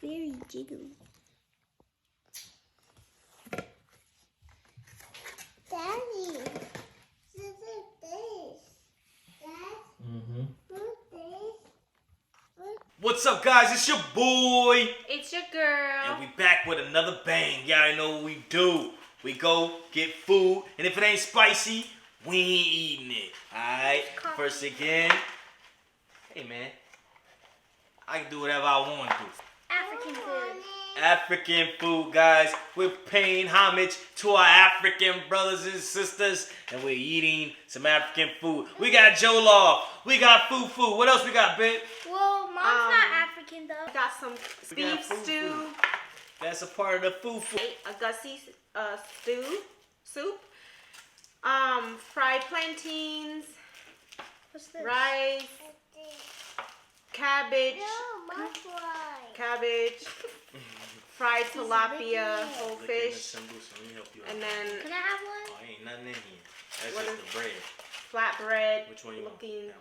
very jiggly. Daddy, this is this. Dad, what's this? What's up, guys? It's your boy. It's your girl. And we back with another bang. Y'all already know what we do. We go get food, and if it ain't spicy, we ain't eating it. Alright? First again. Hey, man. I can do whatever I want to do. African food. African food, guys. We're paying homage to our African brothers and sisters, and we're eating some African food. We got jollof. We got FuFu. What else we got, babe? Well, mom's not African though. We got some We got beef FuFu. stew, That's a part of the FuFu. Egusi soup, fried plantains, What's this? rice, cabbage, fried tilapia, whole fish, Let me help you out. and then Can I have one? Oh, ain't nothing in here. That's What just is- the bread. flatbread Which one you want? looking. That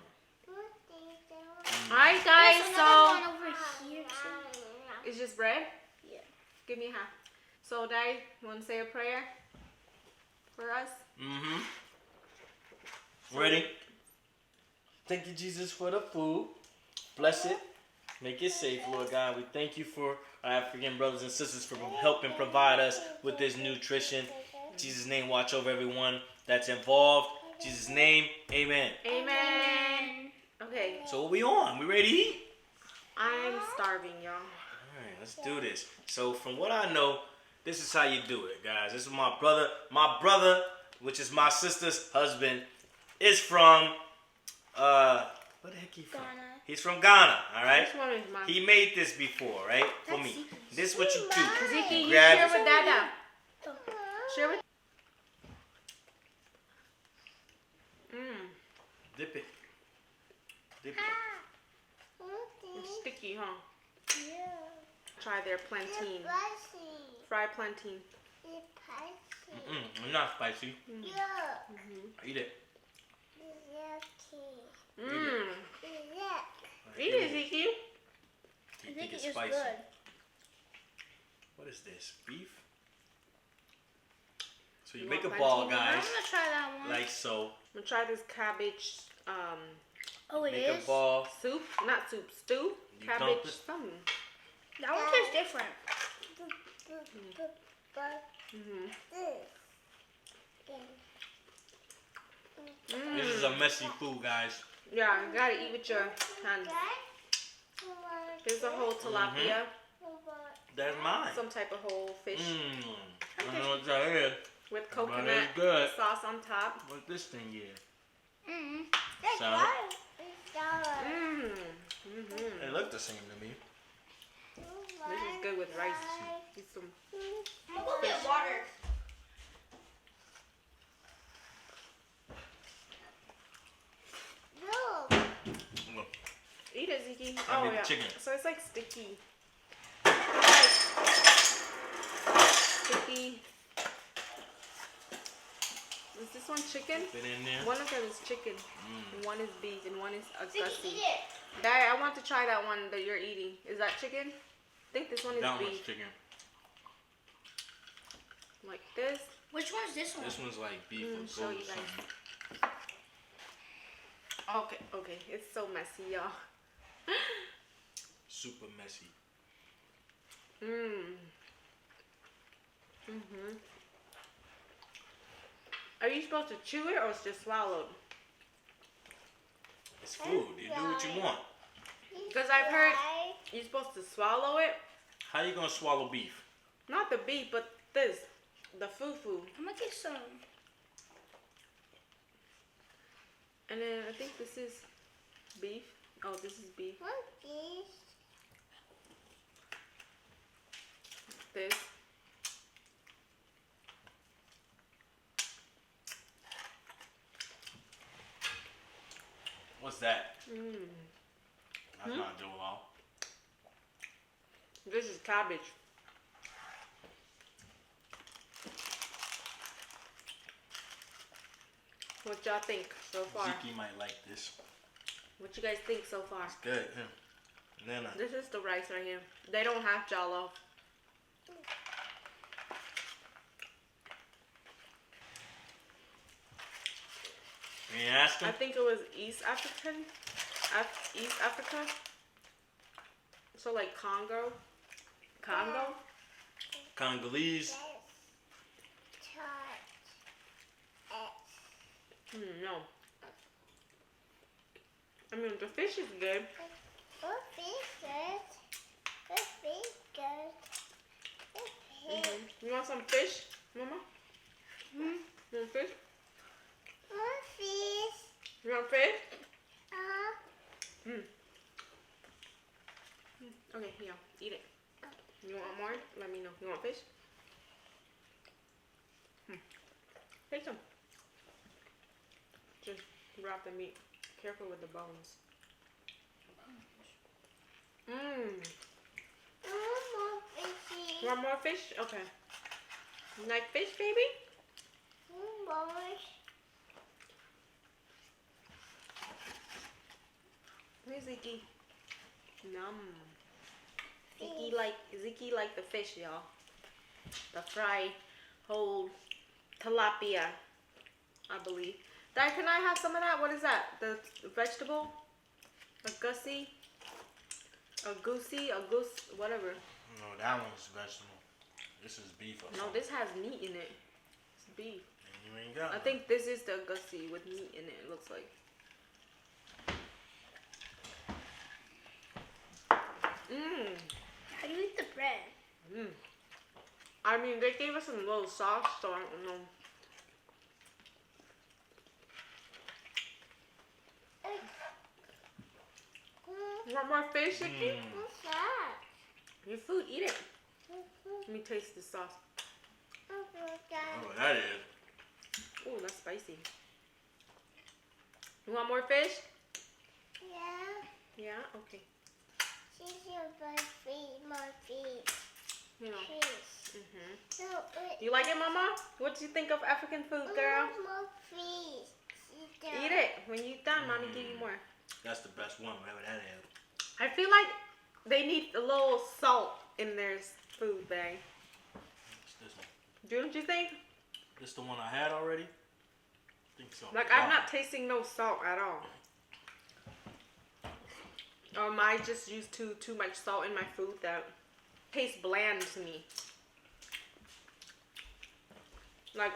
one. Alright, There's guys, another one so over here too. it's just bread. Yeah. Give me half. So, Daddy, you want to say a prayer for us? Ready? Thank you, Jesus, for the food. Bless it. Make it safe, Lord God. We thank you for our African brothers and sisters for helping provide us with this nutrition. In Jesus' name, watch over everyone that's involved. In Jesus' name, amen. Amen. Okay, So what we on? We ready to eat? I'm starving, y'all. Alright, let's do this. So from what I know, this is how you do it, guys. This is my brother. My brother, which is my sister's husband, is from where the heck he from? Ghana. He's from Ghana, alright? This one is mine. He made this before, right? For That's me. Zeke's. This is what you do. Zeke, you Grab share it. with Dada. Share with. Dip it. Dip it. It's sticky, huh? Yeah. Try their plantain. Fried plantain. It's not spicy. Yeah. Eat it. Mmm. Yeah. Eat it, Zeke. I think it is good. What is this? Beef? So you You make a want ball, plantain? I'm guys, gonna try that one. like so. I'm gonna try this cabbage Oh, it Make is? a ball. soup. Not soup, stew. You dump Cabbage, it? something. That one tastes different. This is a messy food, guys. Yeah, you gotta eat with your hands. There's a whole tilapia, That's mine. some type of whole fish I don't know what that is. with But coconut it's good. sauce on top. What's this thing here? Salad. Mmm. It looked the same to me. This is good with rice. Eat some. I'm gonna get water. Look. Eat it, Zeke. I Oh made the yeah. chicken. So it's like sticky. Sticky. Is this one chicken? Put it in there. One of them is chicken, and one is beef, and one is Eat Egusi. it. Dad, I want to try that one that you're eating. Is that chicken? I think this one is That one's beef. chicken. Like this. Which one's this one? This one's like beef and show goat you guys. something. Okay. It's so messy, y'all. Super messy. Are you supposed to chew it or it's just swallowed? It's food. You do what you want. Because I've heard you're supposed to swallow it. How you gonna swallow beef? Not the beef, but this. The FuFu. I'm gonna get some. And then I think this is beef. Oh, this is beef. This. What's that? That's not jollof. This is cabbage. What y'all think so far? Zeke might like this. What you guys think so far? It's good. Yeah. Nana. This is the rice right here. They don't have jollof. You ain't ask him? I think it was East African. East Africa. So like Congo. Congo? Congolese. No. I mean, the fish is good. You want some fish, Mama? You want fish? You want fish? Okay, here, eat it. You want more? Let me know. You want fish? Take some. Just wrap the meat. Careful with the bones. You want more fish? Okay. You like fish, baby? Where's Ziki? Yum. Ziki like the fish, y'all. The fried whole tilapia, I believe. Dad, can I have some of that? What is that? The vegetable? Egusi? Egusi? Whatever. No, that one's vegetable. This is beef or No, something. this has meat in it. It's beef. And you ain't got I none. think this is the Egusi with meat in it, it looks like. How do you eat the bread? I mean, they gave us some little sauce, so I don't know. You want more fish, Ziki? Your food, eat it. Let me taste the sauce. Oh, that is. Ooh, that's spicy. You want more fish? Yeah? Okay. You know. You like it, Mama? What do you think of African food, girl? Eat it. When you're done, Mommy give you more. That's the best one, whatever that is. I feel like they need a little salt in their food bag. What's this one? Don't you think? This the one I had already? I think so. Like, I'm not tasting no salt at all. Or am I just used to too much salt in my food that tastes bland to me? Like,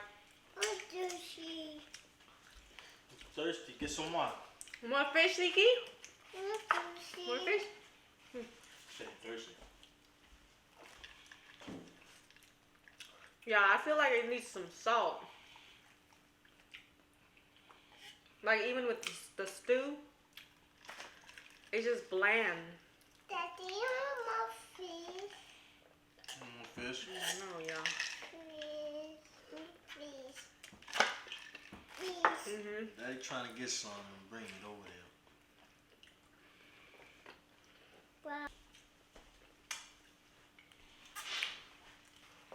Thirsty, get some water. more fish, Ziki? More fish? Say thirsty. Yeah, I feel like it needs some salt. Like, even with the stew, it's just bland. More fish. No, yeah. Daddy trying to get some and bring it over there.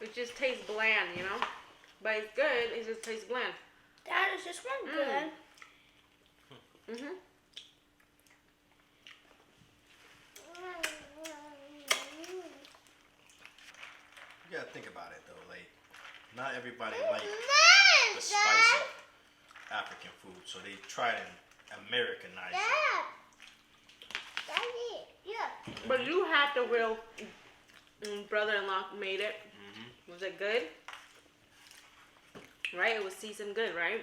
It just tastes bland, you know? But it's good, it just tastes bland. Dad, is this one good? You gotta think about it though, like, not everybody like the spicy African food, so they try to Americanize it. But you had the real brother-in-law made it. Was it good? Right? It was seasoned good, right?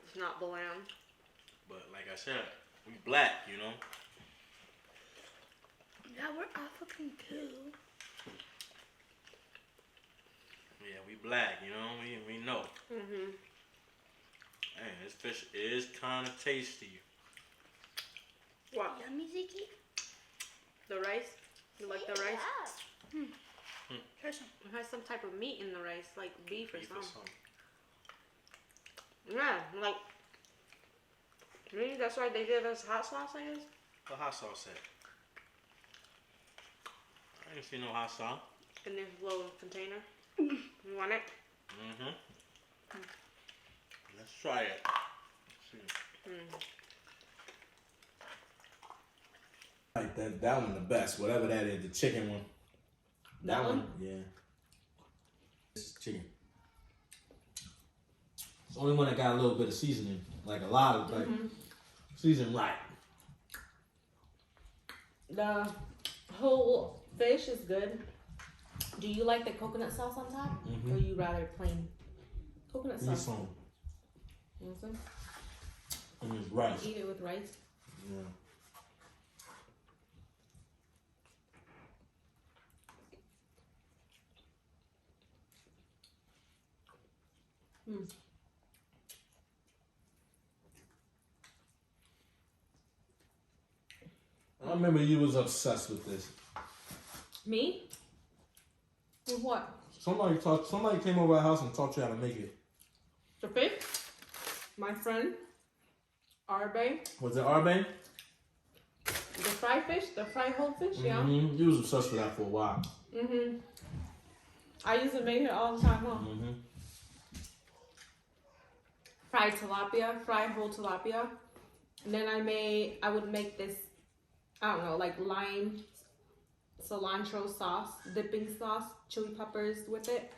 It's not bland. But like I said, we black, you know. Yeah, we're African too. Yeah, we black, you know. We know. Man, this fish is kind of tasty. What? Yummy, Ziki? The rice? You like the rice? Here's some. It has some type of meat in the rice, like beef or Beef or something. something. Yeah, like, really? That's why they give us hot sauce, I guess? What hot sauce at? I ain't see no hot sauce. In this little container. You want it? Let's try it. Let's see. that one the best. Whatever that is, the chicken one. That one? Yeah. It's chicken. It's the only one that got a little bit of seasoning, like a lot of like seasoning right. The whole fish is good. Do you like the coconut sauce on top, or you rather plain coconut sauce? Some. You want some? And it's rice. Eat it with rice. Yeah. I remember you was obsessed with this. Me? With what? Somebody came over our house and taught you how to make it. The fish? My friend, Arbe. Was it Arbe? The fried fish? The fried whole fish? Yeah. You was obsessed with that for a while. I used to make it all the time, huh? Fried tilapia, fried whole tilapia. And then I would make this, I don't know, like lime, cilantro sauce, dipping sauce, chili peppers with it.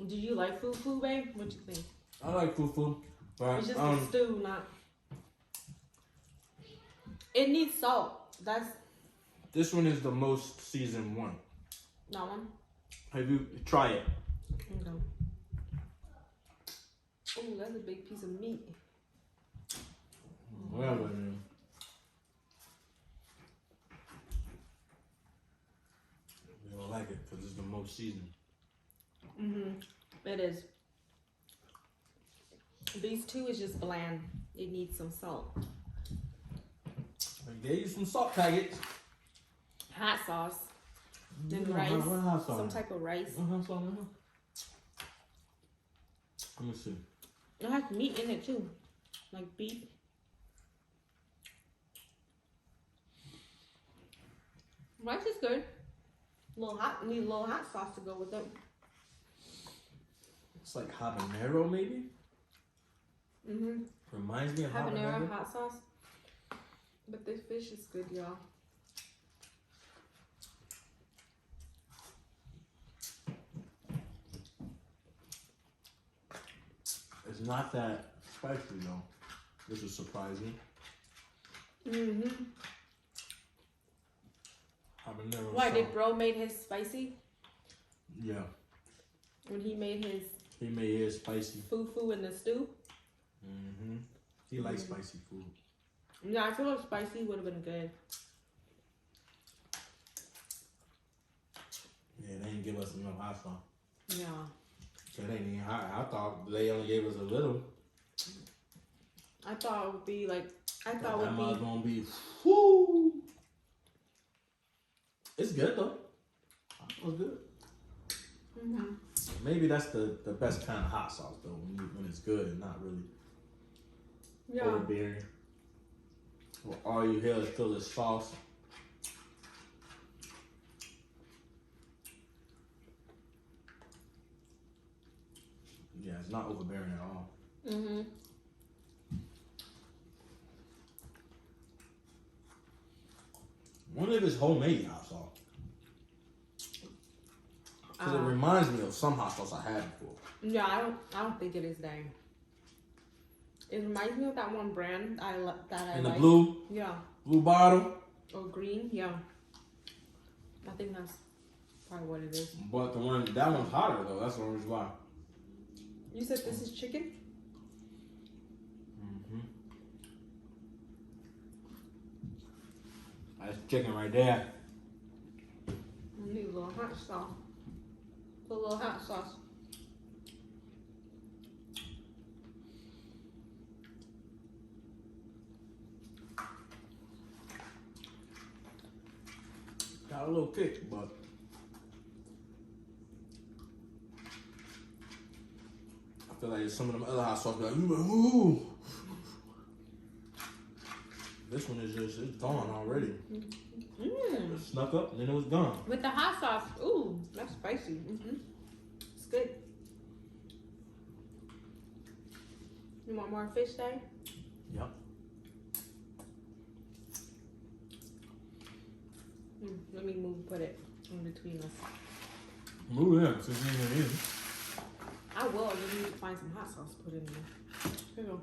Do you like FuFu, babe? What you think? I like FuFu, but It's just a stew, not. It needs salt. That's this one is the most seasoned one. that one. Have you try it? Okay. Oh, that's a big piece of meat. Whatever. Man. You don't like it because it's the most seasoned. It is. These two is just bland. It needs some salt. I gave you some salt packets. Hot sauce. Then Yeah, rice. what hot sauce? Some type of rice. Hot sauce. Let me see. It has meat in it too. Like beef. Rice is good. Need a little hot sauce to go with it. It's like habanero, maybe. Reminds me of Habanero habanero. hot sauce. But this fish is good, y'all. It's not that spicy though, which is surprising. Habanero. Why sauce. did bro made his spicy? Yeah, When he made his he made his spicy. FuFu in the stew? He likes spicy food. Yeah, I feel like spicy would have been good. Yeah, they didn't give us enough hot sauce. Yeah. So they ain't even hot. I thought they only gave us a little. I thought it would be like, I That thought it was would be. gonna be. Whoo! It's good though. It was good. Maybe that's the best kind of hot sauce though, when it's good and not really overbearing. Well, all you hear is still is sauce. Yeah, it's not overbearing at all. Wonder if it's homemade hot sauce. Because it reminds me of some hot sauce I had before. Yeah, I don't think it is dang. It reminds me of that one brand that I In the like. blue Yeah. bottle. Or green. Yeah. I think that's probably what it is. But that one's hotter though. That's the only reason why. You said this is chicken? That's chicken right there. I need a little hot sauce. Put a little hot sauce. Got a little kick, but I feel like some of them other hot sauce be like, ooh. This one is just, it's gone already. It snuck up and then it was gone. With the hot sauce. Ooh, that's spicy. It's good. You want more fish, Dad? Yep. Let me put it in between us. Move in, since you ain't in. I will. You need to find some hot sauce to put in there. Here you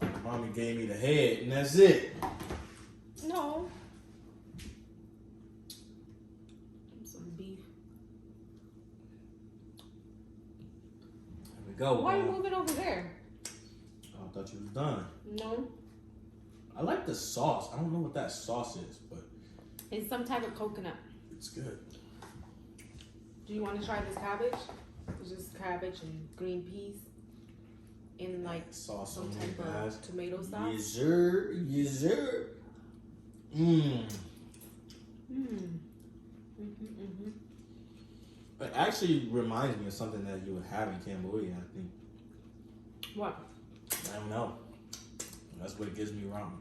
go. Mommy gave me the head, and that's it. No. Some beef. There we go. Why are you moving over there? I thought you was done. No. I like the sauce. I don't know what that sauce is, but It's some type of coconut. it's good. Do you want to try this cabbage? It's just cabbage and green peas in like Sauce some on type there, guys. of tomato sauce. Yes, sir. Yes, sir. Mmm. It actually reminds me of something that you would have in Cambodia, I think. What? I don't know. That's what it gives me wrong.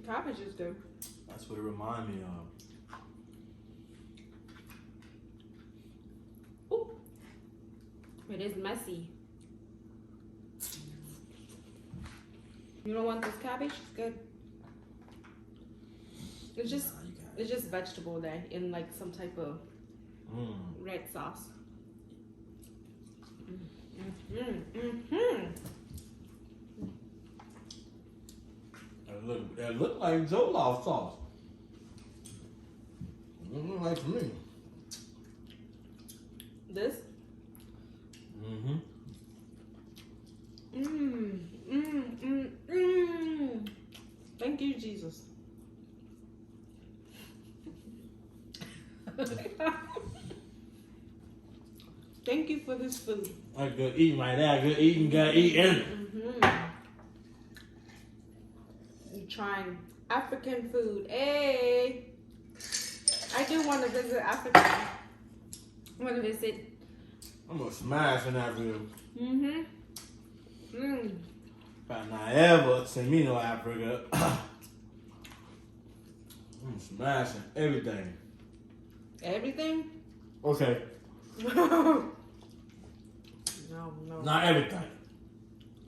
Cabbage is good. That's what it reminds me of. Ooh. It is messy. You don't want this cabbage? It's good. It's just Nah, you got it. it's just vegetable then in like some type of red sauce. That look like Jollof sauce. It look like to me. This? Thank you, Jesus. Thank you for this food. That's good eating right there. Good eating, good eating. You're trying African food. Hey! I do want to visit Africa. I want to visit. I'm gonna smash in that video. If not ever send me no Africa. I'm smashing everything. Everything? Okay, No. not everything,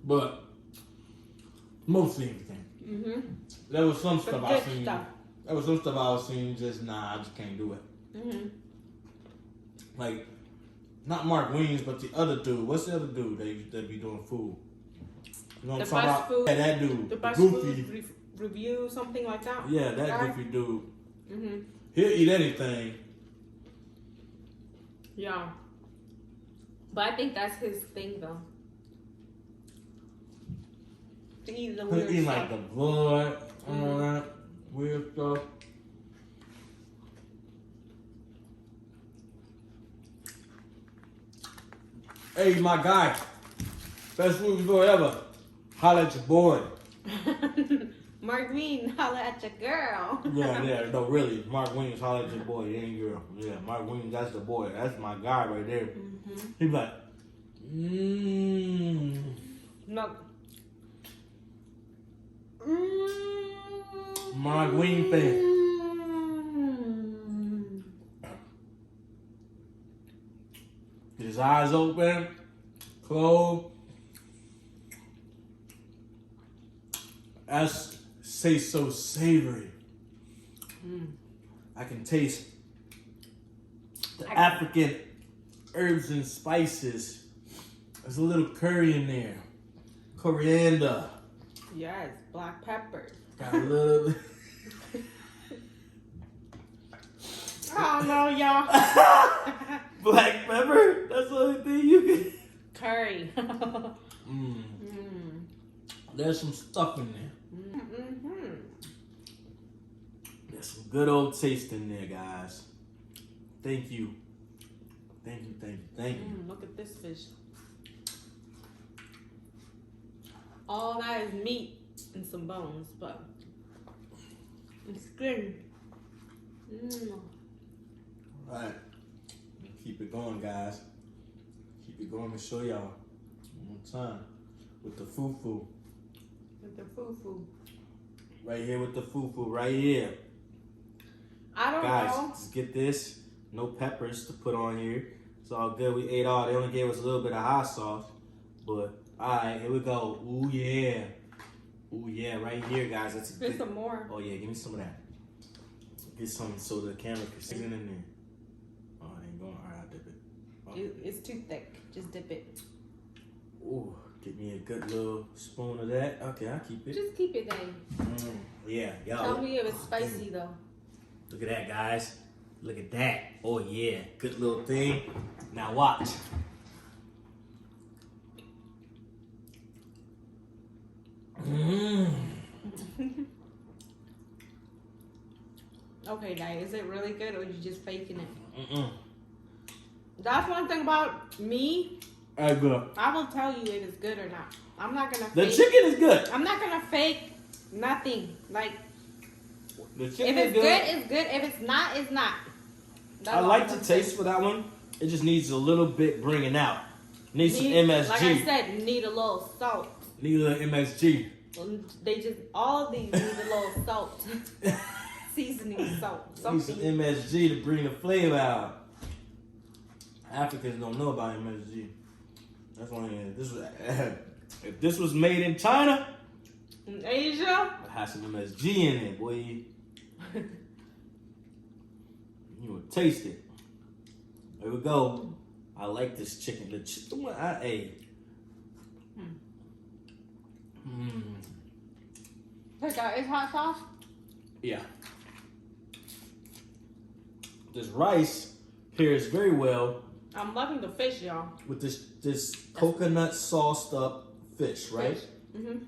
but mostly everything. There was some The stuff I good seen. stuff. There was some stuff I was seeing. Just nah, I just can't do it. Like, not Mark Wings, but the other dude. What's the other dude that be doing food? You know what I'm The talking best about? food. Yeah, that dude. The best Goofy. food review, something like that. Yeah, that guy? goofy dude. Mm-hmm. He'll eat anything. Yeah. But I think that's his thing, though. To eat the He'll weird eat stuff. like the blood and all that weird stuff. Hey, my guy. Best food store ever. Holla at your boy. Mark Green, holla at your girl. Yeah, no, really. Mark Wings, holla at your boy. He ain't girl. Yeah, Mark Wings, that's the boy. That's my guy right there. He be like, No. Mark Wing fan. His eyes open, closed. That's so savory. I can taste the African herbs and spices. There's a little curry in there, coriander. Yes, black pepper. Got a little. Oh no, y'all. Black pepper? That's the only thing you can. Curry. There's some stuff in there. There's some good old taste in there, guys. Thank you. Thank you. Look at this fish. All that is meat and some bones, but it's good. Alright. Keep it going, guys. Keep it going to show y'all one more time with the FuFu. With the FuFu. Right here with the FuFu, right here. I don't Guys, know. just get this. No peppers to put on here. It's all good. We ate all. They only gave us a little bit of hot sauce. But alright, here we go. Ooh yeah. Ooh yeah, right here, guys. That's a Get good. some more. Oh yeah, give me some of that. Get some so the camera can see it in there. Oh, it ain't going. Alright, I'll dip it. Oh. It's too thick. Just dip it. Ooh, get me a good little spoon of that. Okay, I'll keep it. Just keep it then. Yeah, y'all. Tell me if it's spicy though. Look at that, guys. Look at that. Oh yeah, good little thing. Now watch. Okay, Dad, is it really good or you just faking it? That's one thing about me. Good. I will tell you if it's good or not. I'm not gonna The fake. chicken is good. I'm not gonna fake nothing. Like, The if chicken it's is good, good. it's good. If it's not, it's not. That's I all like I'm the gonna say. taste for that one. It just needs a little bit bringing out. Needs some MSG. Like I said, need a little salt. Need a little MSG. They just all of these need a little salt, seasoning salt, Need some something. MSG to bring the flavor out. Africans don't know about MSG. That's why this was. If this was made in China, In Asia, it has some MSG in it, boy. You would taste it. There we go. I like this chicken. The chicken one I ate. Take out is hot sauce. Yeah. This rice pairs very well I'm loving the fish, y'all. with this coconut sauced up fish, right? Mm-hmm.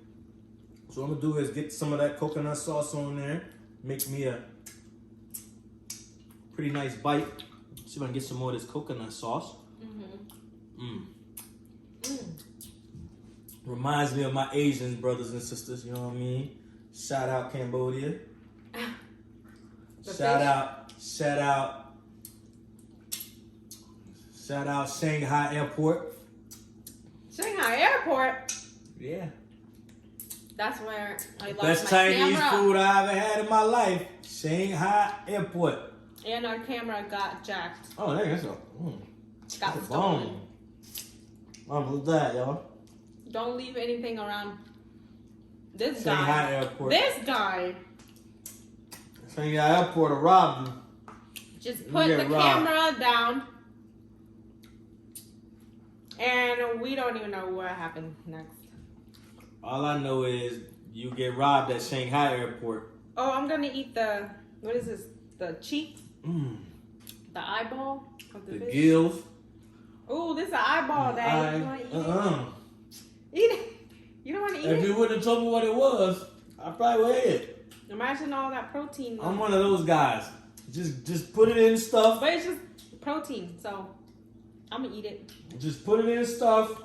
So what I'm gonna do is get some of that coconut sauce on there, make me a pretty nice bite. See if I can get some more of this coconut sauce. Reminds me of my Asian brothers and sisters, you know what I mean? Shout out Cambodia. Shout out Shanghai Airport. Shanghai Airport. Yeah. That's where I lost Best my Chinese camera. food I ever had in my life. Shanghai Airport. And our camera got jacked. Oh, dang, that's a Got that's a stolen. bone. What's that, y'all? Don't leave anything around this Shanghai guy. Airport. This guy Shanghai Airport will rob you. just put You the get robbed. camera down. And we don't even know what happened next. All I know is you get robbed at Shanghai Airport. Oh, I'm gonna eat the, what is this? The cheek? The eyeball of the fish? gills. Oh, this is an eyeball, Dad. You wanna eat it? Eat it. You don't wanna eat If it? you wouldn't have told me what it was, I probably would have ate it. Imagine all that protein. I'm one of those guys. Just put it in stuff. But it's just protein, so I'm gonna eat it. Just put it in stuff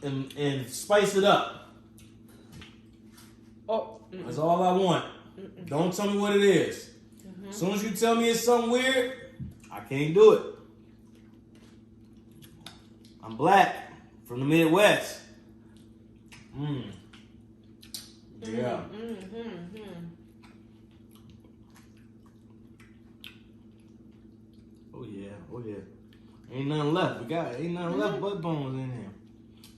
and spice it up. Oh, That's all I want. Don't tell me what it is. As soon as you tell me it's something weird, I can't do it. I'm black from the Midwest. Yeah. Oh yeah, oh yeah. Ain't nothing left. Ain't nothing left but bones in here.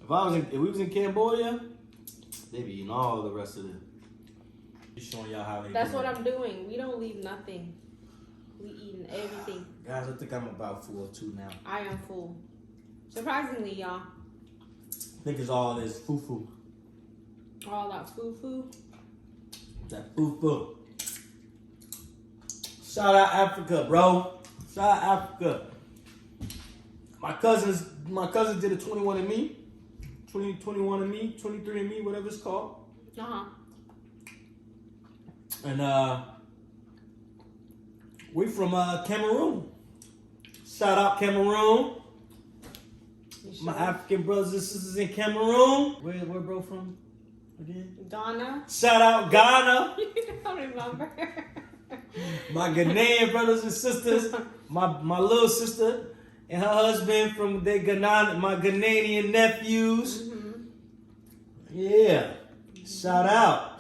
If we was in Cambodia, they be eating all the rest of it. Just showing y'all how they That's do what it. I'm doing. We don't leave nothing. We eating everything. Guys, I think I'm about full too now. I am full. Surprisingly, y'all. I think it's all this FuFu. All that FuFu. That FuFu. Shout out Africa, bro. Shout out Africa. My cousins did a 21andMe. 21andMe, 23andMe, whatever it's called. And we from Cameroon. Shout out Cameroon. My African brothers and sisters in Cameroon. Where bro from again? Ghana. Shout out Ghana. I don't remember. My Ghanaian brothers and sisters. My little sister and her husband from my Ghanaian nephews. Yeah. Shout out.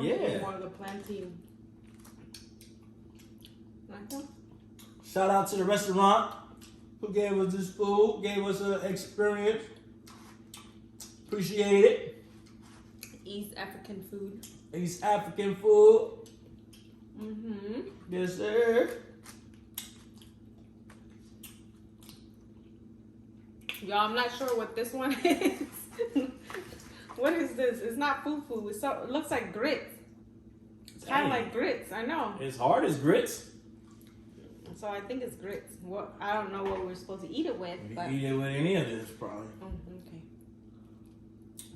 Yeah. More of the plantain. Shout out to the restaurant who gave us this food, gave us an experience. Appreciate it. East African food. East African food. Mm-hmm. Yes, sir. Y'all, I'm not sure what this one is. What is this? It's not fufu. It looks like grits. It's kind of like grits. I know. It's hard as grits. So I think it's grits. What? I don't know what we're supposed to eat it with. You But eat it with any of this, probably. okay.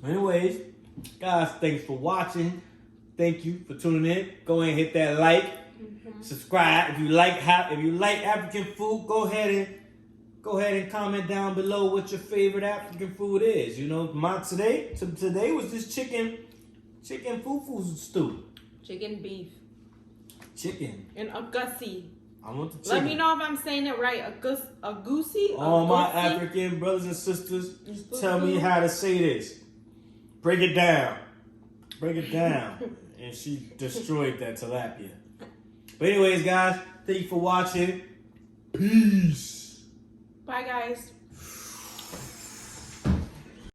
Anyways, guys, thanks for watching. Thank you for tuning in. Go ahead and hit that like, subscribe. If you like African food, go ahead and comment down below what your favorite African food is. You know, today was this chicken fufu stew. Chicken beef. Chicken. And Egusi. I want the chicken. Let me know if I'm saying it right. Egusi. All my Egusi? African brothers and sisters, tell me how to say this. Break it down. Break it down. And she destroyed that tilapia. But anyways, guys, thank you for watching. Peace. Bye, guys.